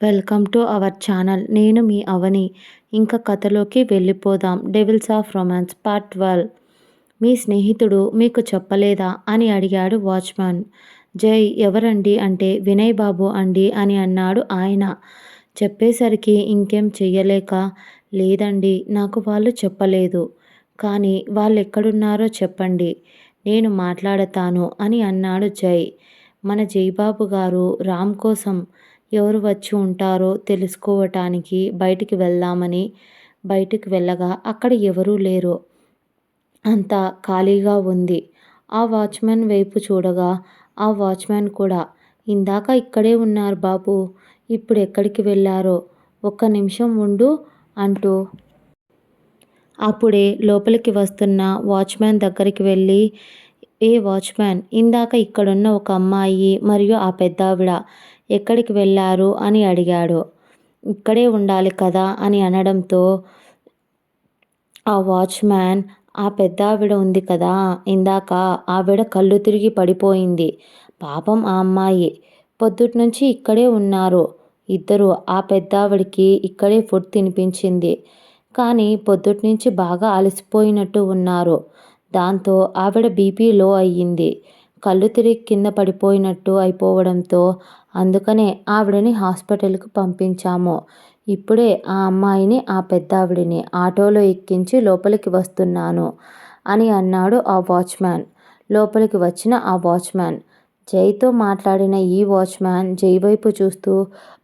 Welcome to our channel. నేను మీ అవని. ఇంకా కథలోకి వెళ్ళిపోదాం. Devils of romance part 12. మీ స్నేహితుడు మీకు చెప్పలేదా అని అడిగాడు వాచ్మ్యాన్. జై ఎవరండి అంటే వినయ్ బాబు అండి అని అన్నాడు ఆయన. చెప్పేసరికి ఇంకేం చెయ్యలేక, లేదండి నాకు వాళ్ళు చెప్పలేదు. కానీ వాళ్ళెక్కడున్నారో చెప్పండి, నేను మాట్లాడతాను అని అన్నాడు జై. మన జైబాబు గారు రామ్ కోసం ఎవరు వచ్చి ఉంటారో తెలుసుకోవటానికి బయటికి వెళ్దామని బయటికి వెళ్ళగా అక్కడ ఎవరూ లేరు. అంతా ఖాళీగా ఉంది. ఆ వాచ్మెన్ వైపు చూడగా ఆ వాచ్మెన్ కూడా, ఇందాక ఇక్కడే ఉన్నారు బాబు, ఇప్పుడు ఎక్కడికి వెళ్ళారో ఒక్క నిమిషం ఉండు అంటూ అప్పుడే లోపలికి వస్తున్న వాచ్మ్యాన్ దగ్గరికి వెళ్ళి, ఏ వాచ్మ్యాన్, ఇందాక ఇక్కడున్న ఒక అమ్మాయి మరియు ఆ పెద్దావిడ ఎక్కడికి వెళ్ళారు అని అడిగాడు. ఇక్కడే ఉండాలి కదా అని అనడంతో ఆ వాచ్మ్యాన్, ఆ పెద్దావిడ ఉంది కదా ఇందాక, ఆవిడ కళ్ళు తిరిగి పడిపోయింది. పాపం ఆ అమ్మాయి పొద్దుట్నుంచి ఇక్కడే ఉన్నారు ఇద్దరు. ఆ పెద్దావిడికి ఇక్కడే ఫుడ్ తినిపించింది. కానీ పొద్దుట్నుంచి బాగా అలసిపోయినట్టు ఉన్నారు. దాంతో ఆవిడ బీపీ లో అయ్యింది. కళ్ళు తిరిగి కింద పడిపోయినట్టు అయిపోవడంతో అందుకనే ఆవిడని హాస్పిటల్కి పంపించాము. ఇప్పుడే ఆ అమ్మాయిని ఆ పెద్దావిడిని ఆటోలో ఎక్కించి లోపలికి వస్తున్నాను అని అన్నాడు ఆ వాచ్మ్యాన్. లోపలికి వచ్చిన ఆ వాచ్మ్యాన్ జైతో మాట్లాడిన ఈ వాచ్మ్యాన్ జై వైపు చూస్తూ,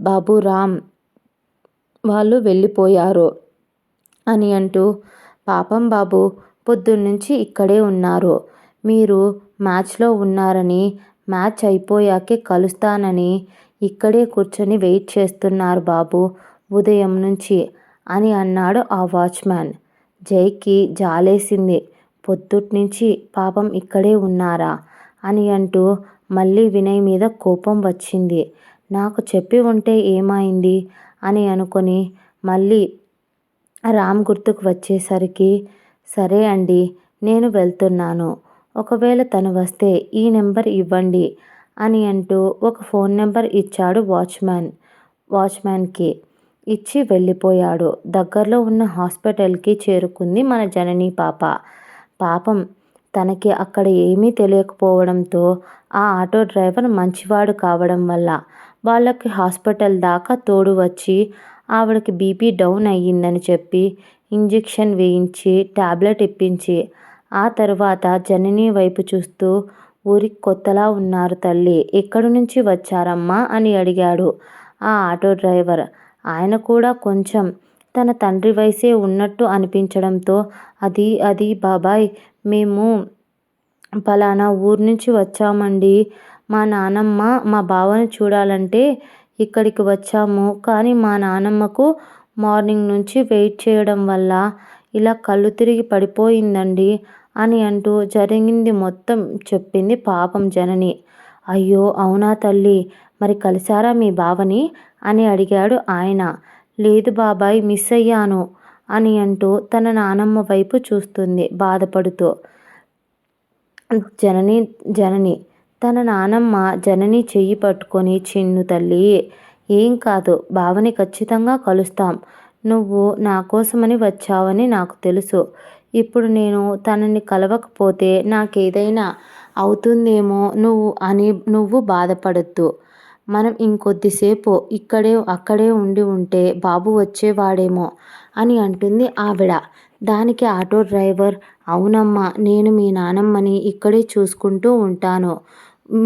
బాబు రామ్ వాళ్ళు వెళ్ళిపోయారు అని అంటూ, పాపం బాబు పొద్దున్నుంచి ఇక్కడే ఉన్నారు. మీరు మ్యాచ్లో ఉన్నారని, మ్యాచ్ అయిపోయాకే కలుస్తానని ఇక్కడే కూర్చొని వెయిట్ చేస్తున్నారు బాబు ఉదయం నుంచి అని అన్నాడు ఆ వాచ్మ్యాన్. జైకి జాలేసింది. పొద్దుట్నుంచి పాపం ఇక్కడే ఉన్నారా అని అంటూ మళ్ళీ వినయ్ మీద కోపం వచ్చింది. నాకు చెప్పి ఉంటే ఏమైంది అని అనుకొని మళ్ళీ రామ్ గుర్తుకు వచ్చేసరికి, సరే అండి నేను వెళ్తున్నాను, ఒకవేళ తను వస్తే ఈ నెంబర్ ఇవ్వండి అని అంటూ ఒక ఫోన్ నెంబర్ ఇచ్చాడు వాచ్మ్యాన్కి. ఇచ్చి వెళ్ళిపోయాడు. దగ్గరలో ఉన్న హాస్పిటల్కి చేరుకుంది మన జనని పాప. పాపం తనకి అక్కడ ఏమీ తెలియకపోవడంతో ఆ ఆటో డ్రైవర్ మంచివాడు కావడం వల్ల వాళ్ళకి హాస్పిటల్ దాకా తోడు వచ్చి ఆవిడకి బీపీ డౌన్ అయ్యిందని చెప్పి ఇంజెక్షన్ వేయించి టాబ్లెట్ ఇప్పించి ఆ తర్వాత జనని వైపు చూస్తూ, ఊరికి కొత్తలా ఉన్నారు తల్లి, ఎక్కడి నుంచి వచ్చారమ్మా అని అడిగాడు ఆ ఆటో డ్రైవర్. ఆయన కూడా కొంచెం తన తండ్రి వయసే ఉన్నట్టు అనిపించడంతో, అది బాబాయ్, మేము పలానా ఊరు నుంచి వచ్చామండి, మా నానమ్మ మా బావని చూడాలంటే ఇక్కడికి వచ్చాము. కానీ మా నానమ్మకు మార్నింగ్ నుంచి వెయిట్ చేయడం వల్ల ఇలా కళ్ళు తిరిగి పడిపోయిందండి అని అంటూ జరిగింది మొత్తం చెప్పింది పాపం జనని. అయ్యో అవునా తల్లి, మరి కలిసారా మీ బావని అని అడిగాడు ఆయన. లేదు బాబాయ్, మిస్ అయ్యాను అని అంటూ తన నానమ్మ వైపు చూస్తుంది బాధపడుతూ. జనని తన నానమ్మ జనని చెయ్యి పట్టుకొని, చిన్ను తల్లి, ఏం కాదు, బావని ఖచ్చితంగా కలుస్తాం. నువ్వు నా కోసమని వచ్చావని నాకు తెలుసు. ఇప్పుడు నేను తనని కలవకపోతే నాకేదైనా అవుతుందేమో నువ్వు బాధపడద్దు. మనం ఇంకొద్దిసేపు అక్కడే ఉంటే బాబు వచ్చేవాడేమో అని అంటుంది ఆవిడ. దానికి ఆటో డ్రైవర్, అవునమ్మా, నేను మీ నానమ్మని ఇక్కడే చూసుకుంటూ ఉంటాను.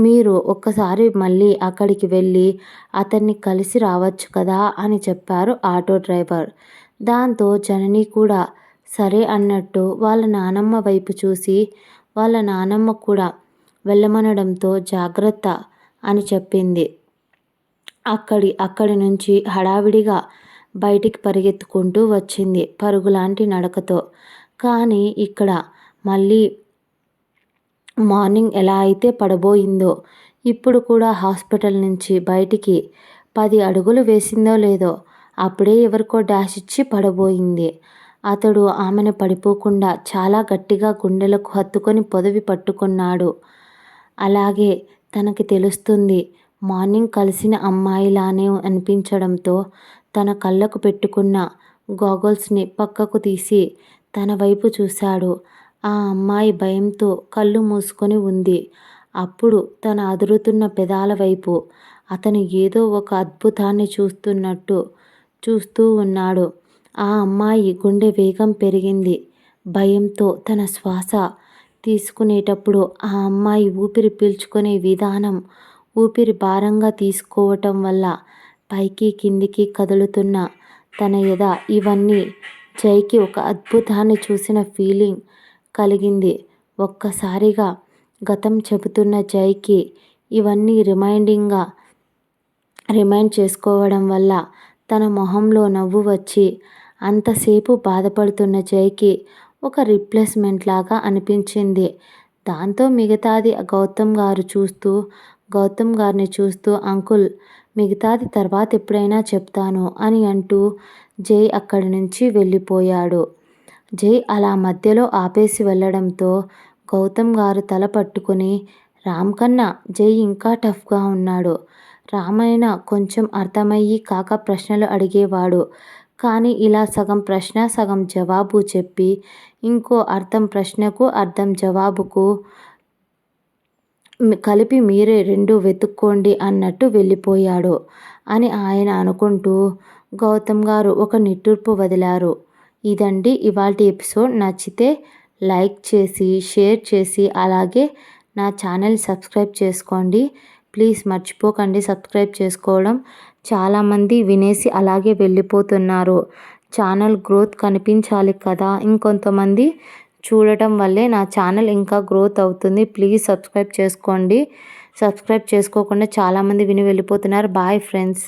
మీరు ఒక్కసారి మళ్ళీ అక్కడికి వెళ్ళి అతన్ని కలిసి రావచ్చు కదా అని చెప్పారు ఆటో డ్రైవర్. దాంతో జనని కూడా సరే అన్నట్టు వాళ్ళ నానమ్మ వైపు చూసి, వాళ్ళ నానమ్మ కూడా వెళ్ళమనడంతో జాగ్రత్త అని చెప్పింది. అక్కడి నుంచి హడావిడిగా బయటికి పరిగెత్తుకుంటూ వచ్చింది పరుగులాంటి నడకతో. కానీ ఇక్కడ మళ్ళీ మార్నింగ్ ఎలా అయితే పడబోయిందో, ఇప్పుడు కూడా హాస్పిటల్ నుంచి బయటికి 10 అడుగులు వేసిందో లేదో అప్పుడే ఎవరికో డాష్ ఇచ్చి పడబోయింది. అతడు ఆమెను పడిపోకుండా చాలా గట్టిగా గుండెలకు హత్తుకొని పొదివి పట్టుకున్నాడు. అలాగే తనకి తెలుస్తుంది మార్నింగ్ కలిసిన అమ్మాయిలానే అనిపించడంతో తన కళ్ళకు పెట్టుకున్న గాగల్స్ని పక్కకు తీసి తన వైపు చూశాడు. ఆ అమ్మాయి భయంతో కళ్ళు మూసుకొని ఉంది. అప్పుడు తన అదురుతున్న పెదాల వైపు అతను ఏదో ఒక అద్భుతాన్ని చూస్తున్నట్టు చూస్తూ ఉన్నాడు. ఆ అమ్మాయి గుండె వేగం పెరిగింది. భయంతో తన శ్వాస తీసుకునేటప్పుడు ఆ అమ్మాయి ఊపిరి పీల్చుకునే విధానం, ఊపిరి భారంగా తీసుకోవటం వల్ల పైకి కిందికి కదులుతున్న తన ఎద, ఇవన్నీ జైకి ఒక అద్భుతాన్ని చూసిన ఫీలింగ్ కలిగింది. ఒక్కసారిగా గతం చెబుతున్న జైకి ఇవన్నీ రిమైండ్ చేసుకోవడం వల్ల తన మొహంలో నవ్వు వచ్చి అంతసేపు బాధపడుతున్న జైకి ఒక రిప్లేస్మెంట్ లాగా అనిపించింది. దాంతో మిగతాది గౌతమ్ గారిని చూస్తూ అంకుల్ మిగతాది తర్వాత ఎప్పుడైనా చెప్తాను అని అంటూ జై అక్కడి నుంచి వెళ్ళిపోయాడు. జై అలా మధ్యలో ఆపేసి వెళ్ళడంతో గౌతమ్ గారు తల పట్టుకుని రామ్ కన్నా జై ఇంకా టఫ్గా ఉన్నాడు. రామైనా కొంచెం అర్థమయ్యి కాక ప్రశ్నలు అడిగేవాడు. కానీ ఇలా సగం ప్రశ్న సగం జవాబు చెప్పి ఇంకో అర్థం ప్రశ్నకు అర్థం జవాబుకు కలిపి మీరే రెండు వెతుక్కోండి అన్నట్టు వెళ్ళిపోయాడు అని ఆయన అనుకుంటూ గౌతమ్ గారు ఒక నిట్టూర్పు వదిలారు. ఇదండి ఇవాల్టి ఎపిసోడ్. నచ్చితే లైక్ చేసి షేర్ చేసి అలాగే నా ఛానల్ సబ్స్క్రైబ్ చేసుకోండి. ప్లీజ్ మర్చిపోకండి సబ్స్క్రైబ్ చేసుకోవడం. చాలామంది వినేసి అలాగే వెళ్ళిపోతున్నారు. ఛానల్ గ్రోత్ కనిపించాలి కదా, ఇంకొంతమంది చూడటం వల్లే నా ఛానల్ ఇంకా గ్రోత్ అవుతుంది. ప్లీజ్ సబ్స్క్రైబ్ చేసుకోండి. సబ్స్క్రైబ్ చేసుకోకుండా చాలామంది విని వెళ్ళిపోతున్నారు. Boy friends.